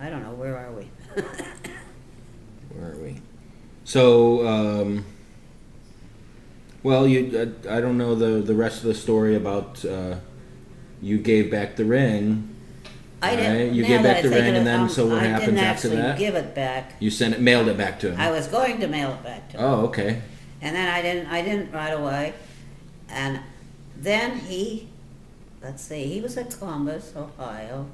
I don't know, where are we? Where are we? So, well, I don't know the rest of the story about you gave back the ring, I right? didn't, You now gave that back I the think of ring, and it, then so what I didn't happens after actually that? give it back. You mailed it back to I him. was going to mail it back to him. Oh, okay. And then I didn't right away. And then let's see, he was at Columbus, Ohio.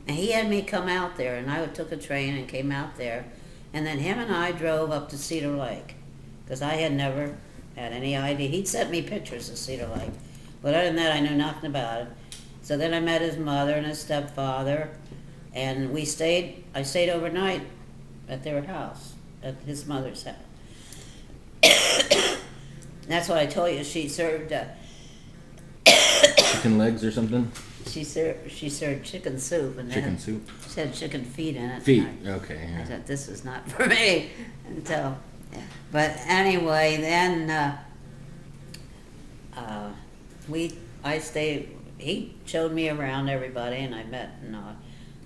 And he had me come out there, and I took a train and came out there. And then him and I drove up to Cedar Lake, because I had never had any idea. He'd sent me pictures of Cedar Lake, but other than that, I knew nothing about it. So then I met his mother and his stepfather, and I stayed overnight at their house, at his mother's house. That's what I told you. She served Chicken legs or something? she served chicken soup, and Chicken soup? she had chicken feet in it. Feet. And Okay. I Yeah. said, this is not for me. And so, but anyway, then I stayed. He showed me around everybody, and I met, and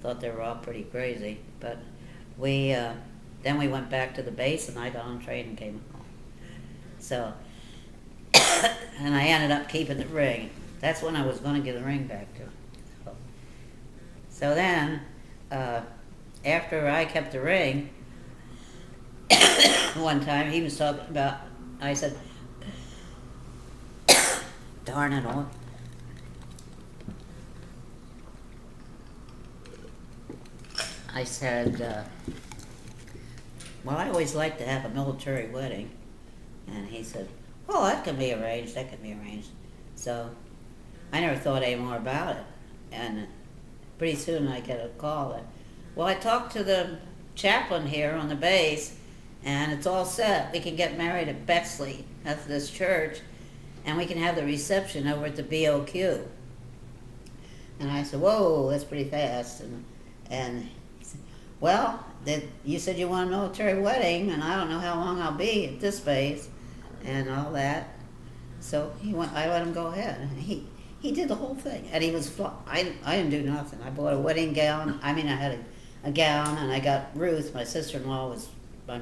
thought they were all pretty crazy. But then we went back to the base, and I got on a train and came home. So, and I ended up keeping the ring. That's when I was going to give the ring back to him. So then, after I kept the ring, one time he was talking about, I said, darn it all. I said, well, I always like to have a military wedding. And he said, oh, that can be arranged, So I never thought any more about it. And pretty soon I get a call that, well, I talked to the chaplain here on the base, and it's all set. We can get married at Bexley, that's this church, and we can have the reception over at the BOQ. And I said, whoa, that's pretty fast. And he said, well, you said you want a military wedding, and I don't know how long I'll be at this base, and all that. So I let him go ahead. And he did the whole thing, and he was. I didn't do nothing. I bought a wedding gown. I mean, I had a gown, and I got Ruth, my sister-in-law, was my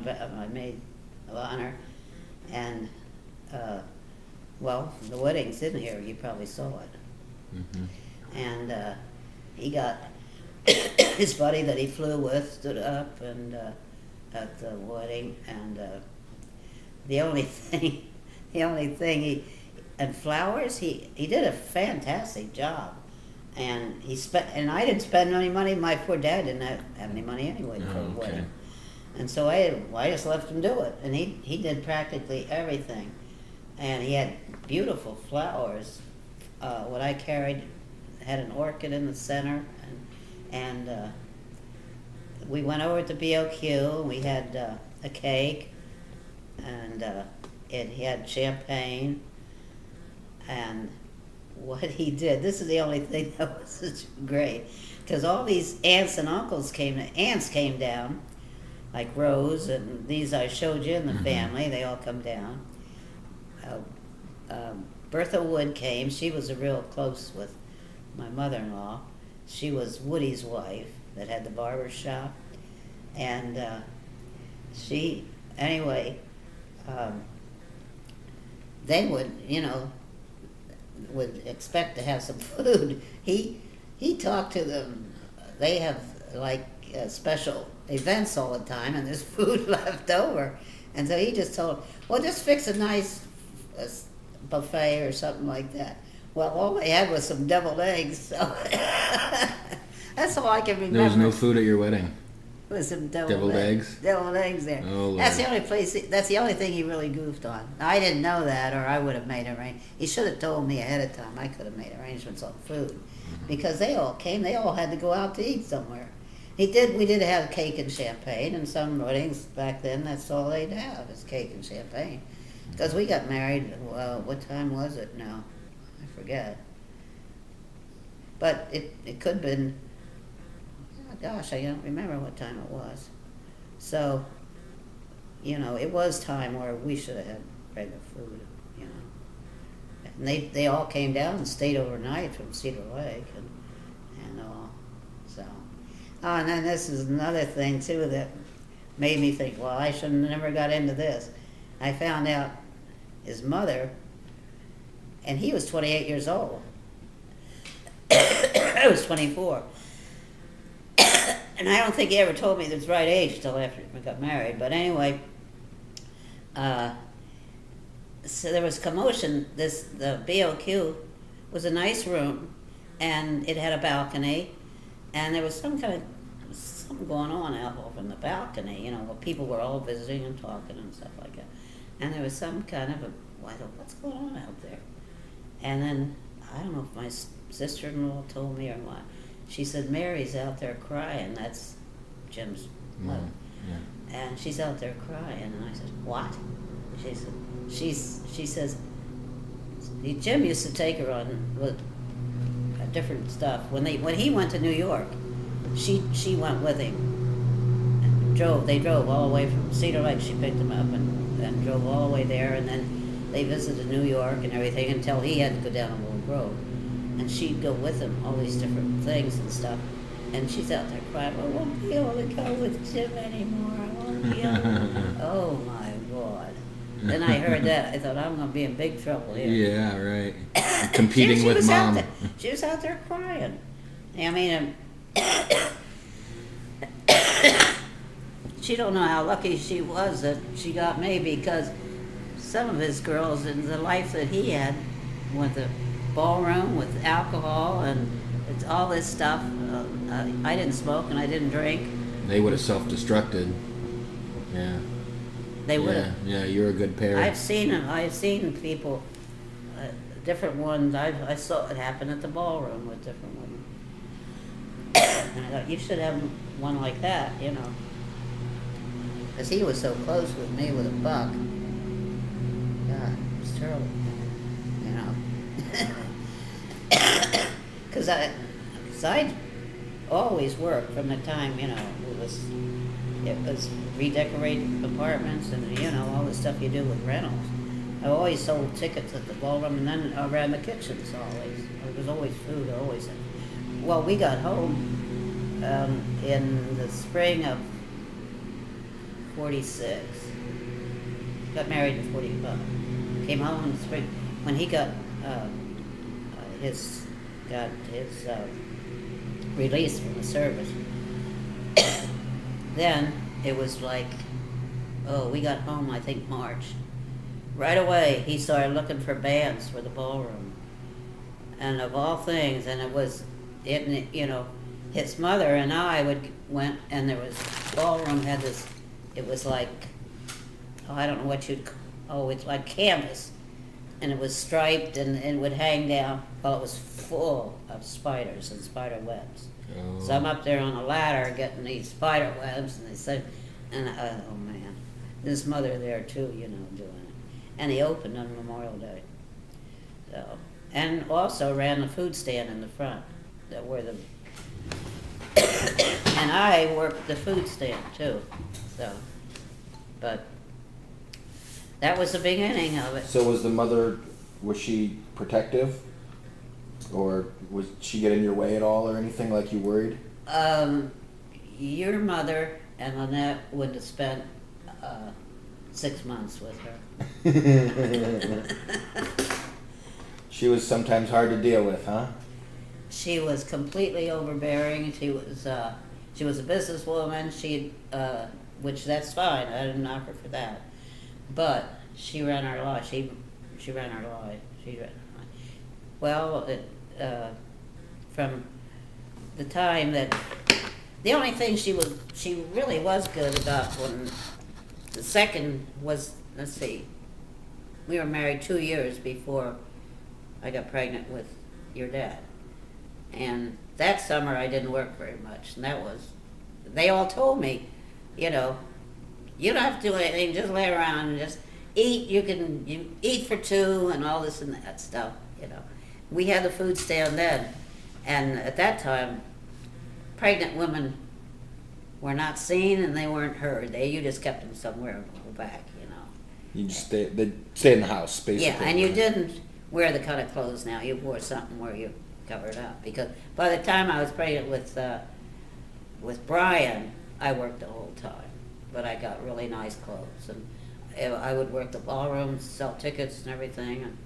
maid of honor, and well, the wedding's in here. You probably saw it. Mm-hmm. And he got his buddy that he flew with stood up and at the wedding, and the only thing and flowers, he did a fantastic job, and I didn't spend any money. My poor dad didn't have any money anyway for a wedding, and so I just left him do it, and he did practically everything, and he had beautiful flowers. What I carried had an orchid in the center, and we went over to BOQ, and we had a cake, and he had champagne. And what he did, this is the only thing that was great, because all these aunts and uncles aunts came down, like Rose, and these I showed you in the family, they all come down. Bertha Wood came. She was real close with my mother-in-law. She was Woody's wife that had the barber shop, and they would expect to have some food. He talked to them. They have like special events all the time, and there's food left over, and so he just told them, well, just fix a nice buffet or something like that. Well, all they had was some deviled eggs, so that's all I can remember. There was no food at your wedding? With some deviled eggs? Deviled eggs there. Oh, that's the only place. That's the only thing he really goofed on. I didn't know that, or I would have made arrangements. He should have told me ahead of time. I could have made arrangements on food, because they all came. They all had to go out to eat somewhere. We did have cake and champagne, and some weddings back then. That's all they'd have is cake and champagne. Because we got married. Well, what time was it now? I forget. But it could have been. Gosh, I don't remember what time it was. So, it was time where we should have had regular food, And they all came down and stayed overnight from Cedar Lake and all. So, Oh, and then this is another thing too that made me think, well, I should have never got into this. I found out his mother, and he was 28 years old. I was 24. And I don't think he ever told me the right age till after we got married. But anyway, so there was commotion. The BOQ was a nice room, and it had a balcony, and there was something going on out over in the balcony. Where people were all visiting and talking and stuff like that. And there was some kind of I thought, what's going on out there? And then I don't know if my sister-in-law told me or what. She said, Mary's out there crying. That's Jim's mother. Yeah. And she's out there crying. And I said, what? She said, she says, Jim used to take her on with different stuff. When he went to New York, she went with him. And they drove all the way from Cedar Lake. She picked him up and drove all the way there. And then they visited New York and everything until he had to go down a little road. And she'd go with him, all these different things and stuff. And she's out there crying, I won't be able to go with Jim anymore. I won't be able to. Oh, my God. Then I heard that. I thought, I'm going to be in big trouble here. Yeah, right. Competing she with was Mom. She was out there crying. I mean, she don't know how lucky she was that she got me, because some of his girls in the life that he had went to ballroom with alcohol and it's all this stuff. I didn't smoke and I didn't drink. They would have self-destructed. Yeah. They would have. Yeah, you're a good pair. I've seen people, different ones. I saw it happen at the ballroom with different women. And I thought, you should have one like that, because he was so close with me with a buck. God, it was terrible, Because I always worked from the time, it was redecorating apartments and, all the stuff you do with rentals. I always sold tickets at the ballroom and then around the kitchens always. There was always food, always. Well, we got home in the spring of 46. Got married in 45. Came home in the spring. When he got his release from the service, then it was like, we got home, I think, March. Right away, he started looking for bands for the ballroom. And of all things, and his mother and I went, and there was, ballroom had this, it was like, I don't know what it's like canvas. And it was striped and would hang down. Well, it was full of spiders and spider webs. Oh. So I'm up there on a ladder getting these spider webs, and they said, oh man, his mother there too, doing it. And he opened on Memorial Day. So, and also ran the food stand in the front, and I worked the food stand too. So, but that was the beginning of it. So was she protective? Or was she get in your way at all or anything, like you worried? Your mother and Lynette would have spent 6 months with her. She was sometimes hard to deal with, huh? She was completely overbearing. She was a businesswoman. Which that's fine. I didn't knock her for that. But she ran our life. She ran our life. Well, from the time that the only thing she really was good about when the second was, let's see, we were married 2 years before I got pregnant with your dad, and that summer I didn't work very much, and they all told me, you don't have to do anything, just lay around and just eat. You eat for two and all this and that stuff, We had the food stand then, and at that time, pregnant women were not seen and they weren't heard. You just kept them somewhere and go back, You just they'd stay in the house, basically. Yeah, and you didn't wear the kind of clothes now. You wore something where you covered up, because by the time I was pregnant with with Brian, I worked the whole time, but I got really nice clothes, and I would work the ballrooms, sell tickets and everything, and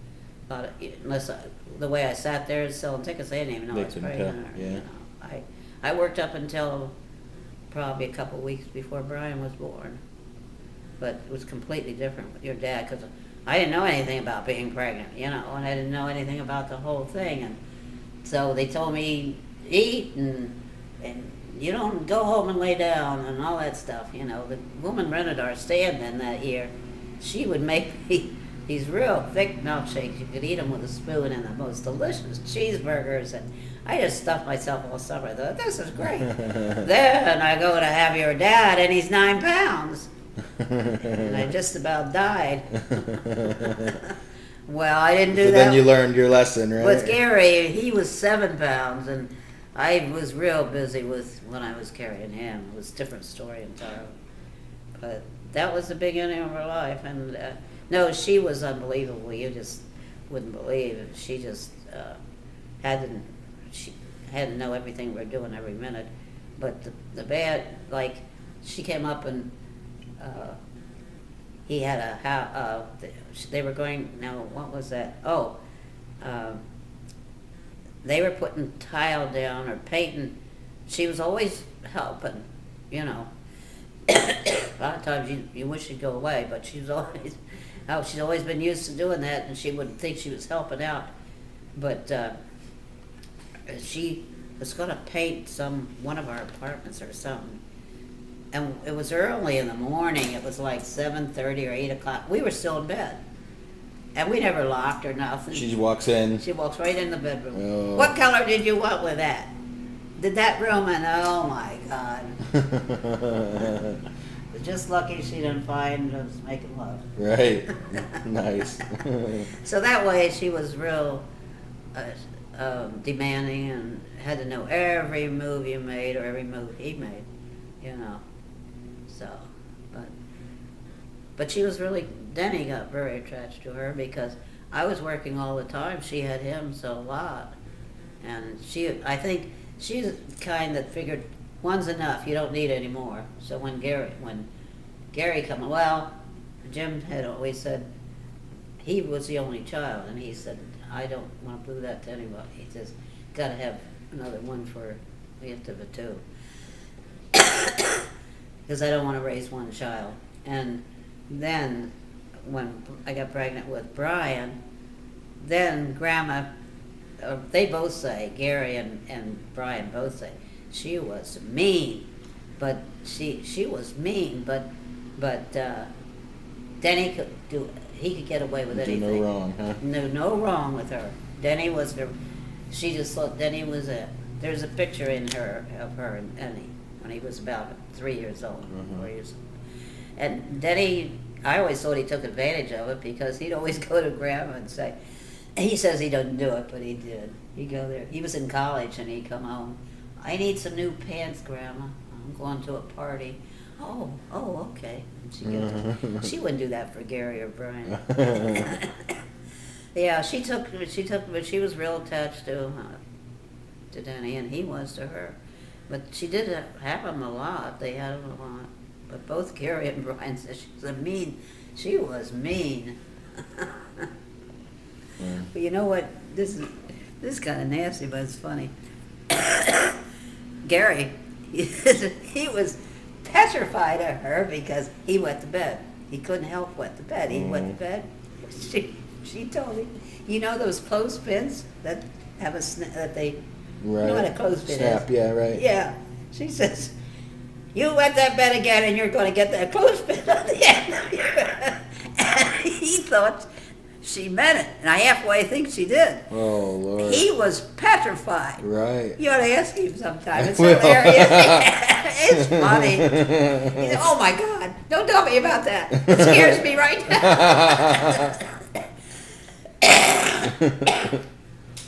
the way I sat there selling tickets, they didn't even know They I was couldn't pregnant. tell, Or, yeah. I worked up until probably a couple weeks before Brian was born, but it was completely different with your dad, because I didn't know anything about being pregnant, and I didn't know anything about the whole thing, and so they told me eat and you don't go home and lay down and all that stuff. The woman rented our stand then that year. She would make me these real thick milkshakes. You could eat them with a spoon, and the most delicious cheeseburgers. And I just stuffed myself all summer. I thought, this is great. Then I go to have your dad, and he's 9 pounds. And I just about died. Well, I didn't do So that. then you learned your lesson, right? With Gary, he was 7 pounds, and I was real busy with when I was carrying him. It was a different story entirely. But that was the beginning of her life, and no, she was unbelievable. You just wouldn't believe it. She just she had to know everything we were doing every minute. But the bad, like, she came up and he had they were going, no, what was that? Oh, they were putting tile down or painting. She was always helping, A lot of times you wish she'd go away, but she's always been used to doing that, and she wouldn't think she was helping out. But she was going to paint one of our apartments or something. And it was early in the morning. It was like 7:30 or 8 o'clock. We were still in bed. And we never locked or nothing. She walks in. She walks right in the bedroom. Oh. What color did you want with that? Did that room? And oh my God. Just lucky she didn't find us making love. Right. Nice. So that way she was real demanding and had to know every move you made or every move he made, So, but she was really, Denny got very attached to her because I was working all the time. She had him so a lot. And I think she's the kind that figured one's enough, you don't need any more. So when Gary come, well, Jim had always said he was the only child, and he said, I don't want to prove that to anybody. He says, got to have another one for the gift of it too. Because I don't want to raise one child. And then when I got pregnant with Brian, then Grandma, they both say, Gary and Brian both say, she was mean, but she was mean, but Denny he could get away with anything. Do no wrong, huh? No wrong with her. Denny was she just thought Denny was there's a picture of her and Denny when he was about 3 years old, 4 years old. And Denny, I always thought he took advantage of it because he'd always go to Grandma and say, he says he doesn't do it, but he did. He'd go there. He was in college and he'd come home. I need some new pants, Grandma. I'm going to a party. Oh, okay. And she wouldn't do that for Gary or Brian. Yeah, she took, but she was real attached to Denny, and he was to her. But she did have him a lot. They had him a lot. But both Gary and Brian said she was mean. But you know what? This is kind of nasty, but it's funny. Gary, he was petrified of her because he wet the bed. He couldn't help wet the bed. He wet the bed. She told him, those clothespins that have that they, Right. you know what a clothespin Snap, is? yeah, right. Yeah. She says, you wet that bed again and you're going to get that clothespin on the end of your And he thought she meant it. And I halfway think she did. Oh, Lord. He was petrified. Right. You ought to ask him sometime. It's I will. hilarious. It's funny. He said, oh my God, don't tell me about that. It scares me right now.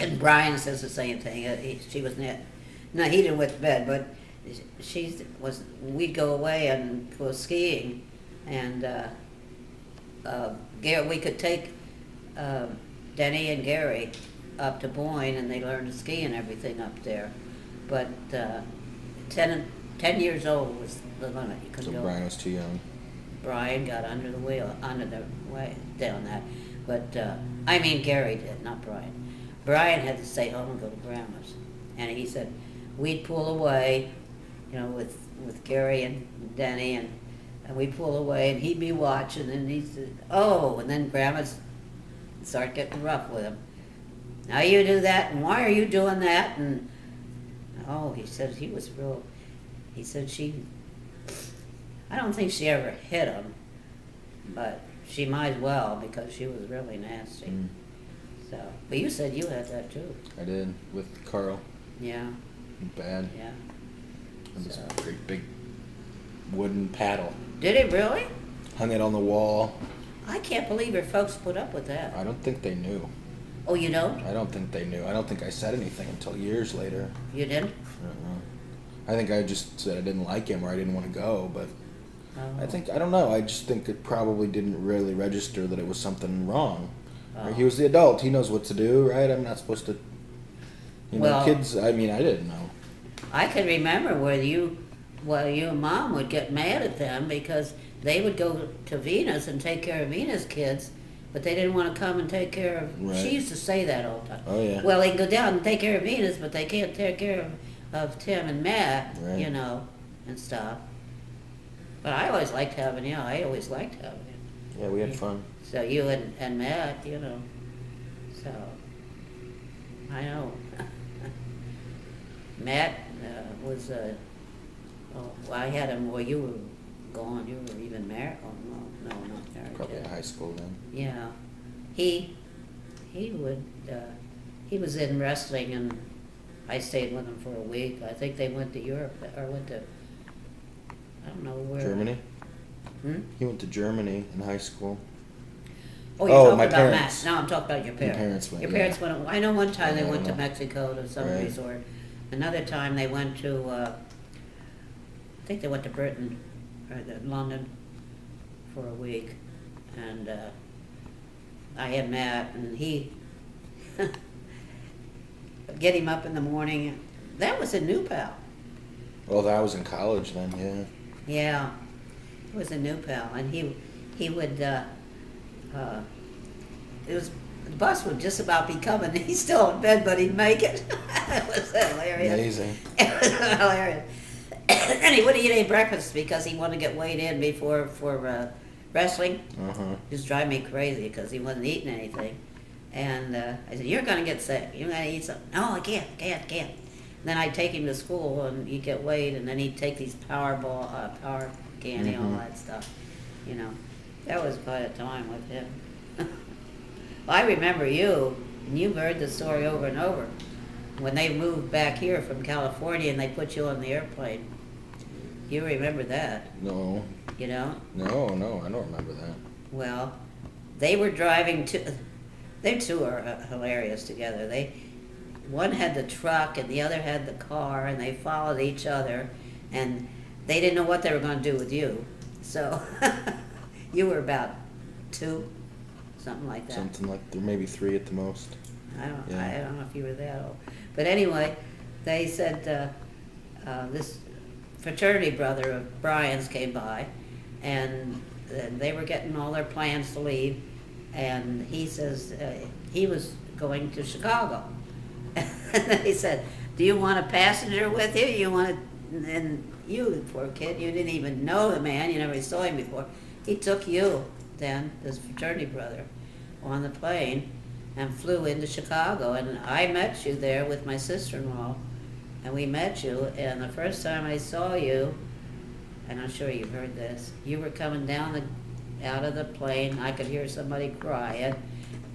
And Brian says the same thing. She was not. No, he didn't wet the bed, but we'd go away and go skiing, and we could take Denny and Gary up to Boyne, and they learned to ski and everything up there. But 10 years old was the limit. You So couldn't go. Brian was too young. Brian got under the wheel, under the way down that. But, I mean Gary did, not Brian. Brian had to stay home and go to grandma's. And he said, we'd pull away, you know, with Gary and Denny, and we'd pull away, and he'd be watching, and he said, oh, and then grandma's start getting rough with him. Now you do that, and why are you doing that? And, oh, he said he was real, he said I don't think she ever hit him, but she might as well because she was really nasty. Mm. So, but you said you had that too. I did with Carl. Yeah, Bad. yeah. It was So- a great big wooden paddle. Did it really? Hung it on the wall. I can't believe your folks put up with that. I don't think they knew. Oh, you don't? I don't think they knew. I don't think I said anything until years later. You didn't? I don't know. I think I just said I didn't like him or I didn't want to go, but Oh. I don't know. I just think it probably didn't really register that it was something wrong. Oh. He was the adult. He knows what to do, right? I'm not supposed to. You know, Well- kids. I mean, I didn't know. I can remember where you and Mom would get mad at them because they would go to Venus and take care of Venus kids, but they didn't want to come and take care of. Right. She used to say that all the time. Oh yeah. Well, they can go down and take care of Venus, but they can't take care of Tim and Matt, Right. you know, and stuff. But I always liked having you. I always liked having you. Yeah, we had fun. So you and Matt, you know. So I know. Matt was. Oh, well, I had him. Well, you were gone. You were even married. Oh no, not married Probably yet. in high school then. Yeah, he would. He was in wrestling, and I stayed with him for a week. I think they went to Europe or went to. I don't know where. Germany. Hmm? He went to Germany in high school. Oh, you're Oh, talking my about parents. Matt. No, I'm talking about your parents. parents went, Your yeah. parents went. I know one time they Yeah, I went to know. Mexico to some Right. resort. Another time they went to. I think they went to Britain or London for a week, and I had Matt, and he get him up in the morning. That was a new pal. Well, I was in college then. Yeah. Yeah, it was a new pal, and he would. It was the bus would just about be coming. He's still in bed, but he'd make it. It was hilarious. Amazing. It was hilarious. And he wouldn't eat any breakfast because he wanted to get weighed in before for wrestling. Uh huh. It just drive me crazy because he wasn't eating anything. And I said, "You're gonna get sick. You're gonna eat something." "No, I can't. And then I'd take him to school, and he'd get weighed, and then he'd take these power candy, all Mhm. that stuff. You know, that was quite a time with him. I remember you, and you've heard the story over and over. When they moved back here from California and they put you on the airplane, you remember that, No. you know? No. I don't remember that. Well, they were driving to. They two are hilarious together. One had the truck and the other had the car, and they followed each other, and they didn't know what they were going to do with you. So you were about 2, something like that. Something like there maybe 3 at the most. I don't. Yeah. I don't know if you were that old, but anyway, they said this fraternity brother of Brian's came by, and they were getting all their plans to leave, and he says he was going to Chicago, and they said, "Do you want a passenger with you? You want to?" And you, poor kid, you didn't even know the man. You never saw him before. He took you then, this fraternity brother, on the plane and flew into Chicago, and I met you there with my sister-in-law, and we met you, and the first time I saw you, and I'm sure you've heard this, you were coming down out of the plane. I could hear somebody crying.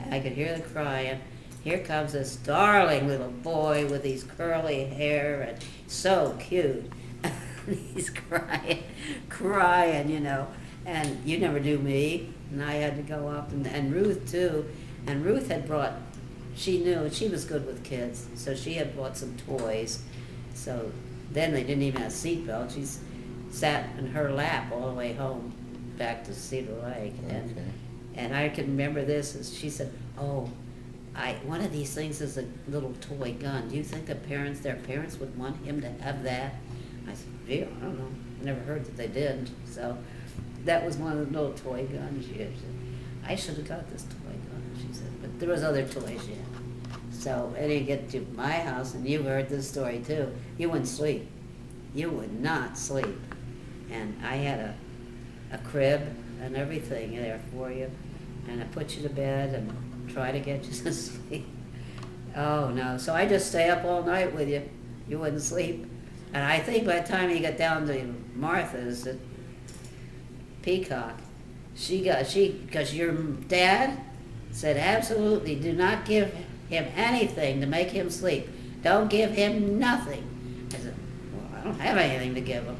I could hear the crying. Here comes this darling little boy with these curly hair and so cute. He's crying, you know, and you never knew me, and I had to go up, and Ruth too. And Ruth had brought, she knew, she was good with kids, so she had bought some toys. So then they didn't even have seatbelts. She sat in her lap all the way home back to Cedar Lake. Okay. And I can remember this, as she said, "Oh, one of these things is a little toy gun. Do you think their parents would want him to have that?" I said, gee, I don't know. I never heard that they did. So that was one of the little toy guns she had. She said, I should have got this toy gun, she said. But there was other toys she had. So and you get to my house, and you heard this story too. You wouldn't sleep. You would not sleep. And I had a crib and everything there for you. And I put you to bed and try to get you to sleep. Oh, no. So I just stay up all night with you. You wouldn't sleep. And I think by the time you got down to Martha's at Peacock, because your dad said, absolutely do not give him anything to make him sleep. Don't give him nothing. I said, well, I don't have anything to give him.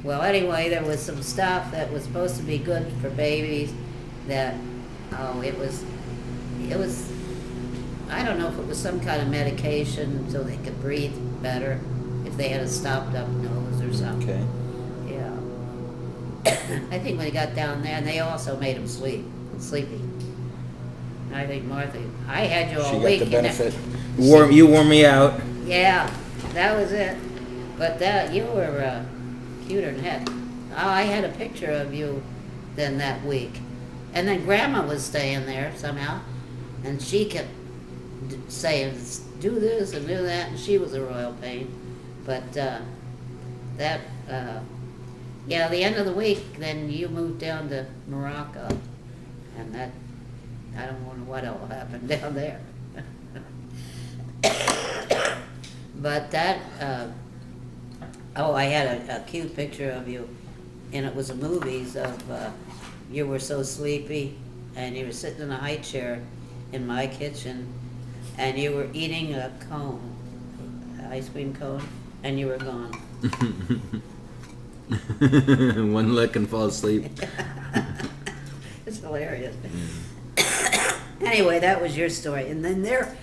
Well, anyway, there was some stuff that was supposed to be good for babies that, it was, I don't know if it was some kind of medication so they could breathe better, if they had a stopped up nose or something. Okay. Yeah. I think when he got down there, and they also made him sleepy. And I think Martha, I had you all She week. got the benefit. You wore me out. Yeah, that was it. But you were cuter than heck. Oh, I had a picture of you then that week. And then Grandma was staying there somehow, and she kept saying, do this and do that, and she was a royal pain. But the end of the week, then you moved down to Morocco, and that, I don't know what all happened down there. But that, I had a cute picture of you, and it was a movies of, you were so sleepy, and you were sitting in a high chair in my kitchen, and you were eating a cone, an ice cream cone, and you were gone. One lick and fall asleep. It's hilarious. Anyway, that was your story, and then they're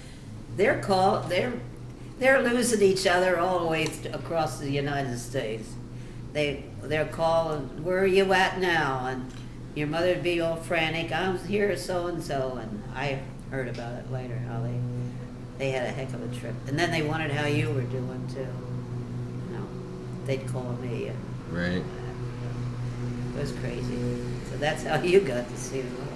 losing each other all the way across the United States. They're calling, where are you at now? And your mother would be all frantic, I'm here so and so, and I heard about it later, how they had a heck of a trip. And then they wondered how you were doing too. They'd call me. Right. It was crazy. So that's how you got to see them all.